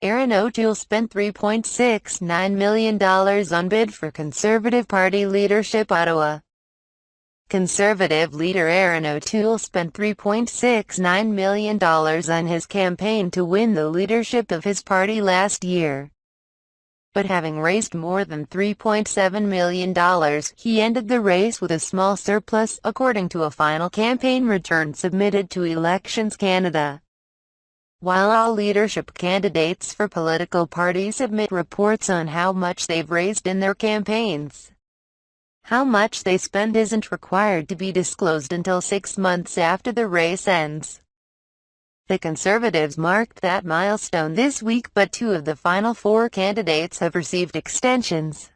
Erin O'Toole spent $3.69 million on bid for Conservative Party leadership, Ottawa. Conservative leader Erin O'Toole spent $3.69 million on his campaign to win the leadership of his party last year. But having raised more than $3.7 million, he ended the race with a small surplus, according to a final campaign return submitted to Elections Canada. While all leadership candidates for political parties submit reports on how much they've raised in their campaigns, how much they spend isn't required to be disclosed until 6 months after the race ends. The Conservatives marked that milestone this week, but 2 of the final 4 candidates have received extensions.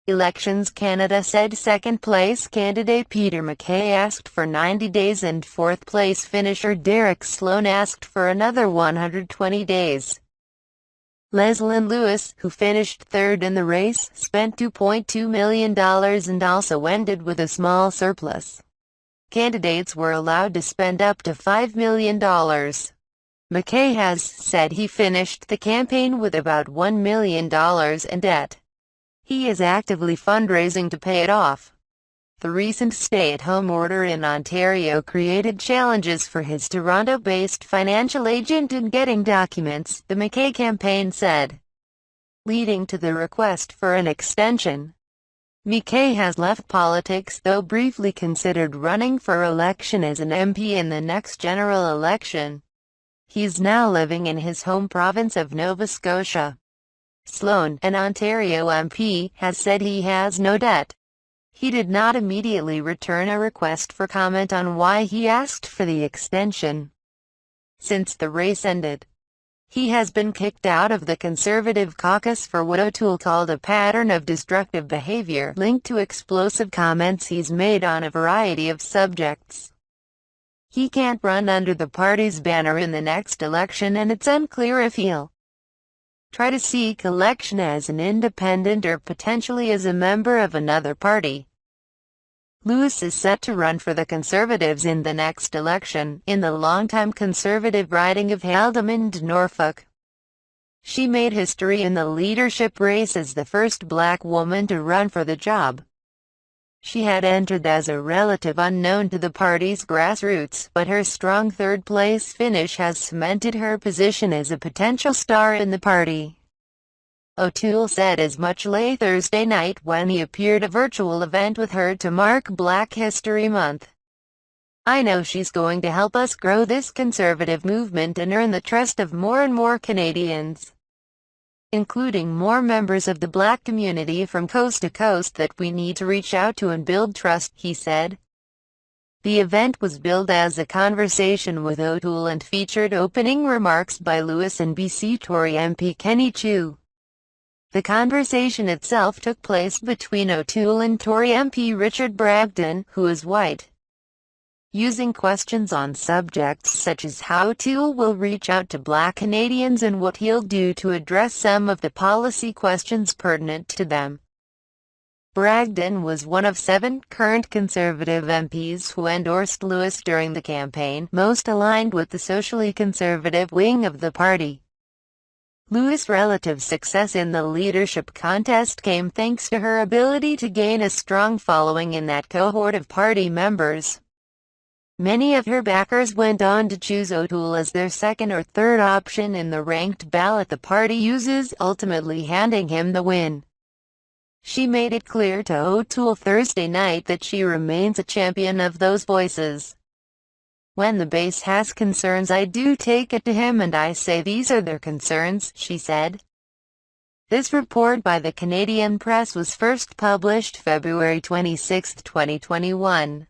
Elections Canada said second-place candidate Peter MacKay asked for 90 days and fourth-place finisher Derek Sloan asked for another 120 days. Leslyn Lewis, who finished third in the race, spent $2.2 million and also ended with a small surplus. Candidates were allowed to spend up to $5 million. MacKay has said he finished the campaign with about $1 million in debt. He is actively fundraising to pay it off. The recent stay-at-home order in Ontario created challenges for his Toronto-based financial agent in getting documents, the MacKay campaign said, leading to the request for an extension. MacKay has left politics, though briefly considered running for election as an MP in the next general election. He's now living in his home province of Nova Scotia. Sloan, an Ontario MP, has said he has no debt. He did not immediately return a request for comment on why he asked for the extension. Since the race ended, he has been kicked out of the Conservative caucus for what O'Toole called a pattern of destructive behavior linked to explosive comments he's made on a variety of subjects. He can't run under the party's banner in the next election, and it's unclear if he'll try to seek election as an independent or potentially as a member of another party. Lewis is set to run for the Conservatives in the next election, in the longtime Conservative riding of Haldimand, Norfolk. She made history in the leadership race as the first Black woman to run for the job. She had entered as a relative unknown to the party's grassroots, but her strong third-place finish has cemented her position as a potential star in the party. O'Toole said as much late Thursday night when he appeared at a virtual event with her to mark Black History Month. "I know she's going to help us grow this conservative movement and earn the trust of more and more Canadians, including more members of the Black community from coast to coast that we need to reach out to and build trust," he said. The event was billed as a conversation with O'Toole and featured opening remarks by Lewis and BC Tory MP Kenny Chiu. The conversation itself took place between O'Toole and Tory MP Richard Bragdon, who is white, using questions on subjects such as how O'Toole will reach out to Black Canadians and what he'll do to address some of the policy questions pertinent to them. Bragdon was one of 7 current Conservative MPs who endorsed Lewis during the campaign, most aligned with the socially conservative wing of the party. Lewis' relative success in the leadership contest came thanks to her ability to gain a strong following in that cohort of party members. Many of her backers went on to choose O'Toole as their second or third option in the ranked ballot the party uses, ultimately handing him the win. She made it clear to O'Toole Thursday night that she remains a champion of those voices. "When the base has concerns, I do take it to him and I say these are their concerns," she said. This report by the Canadian Press was first published February 26, 2021.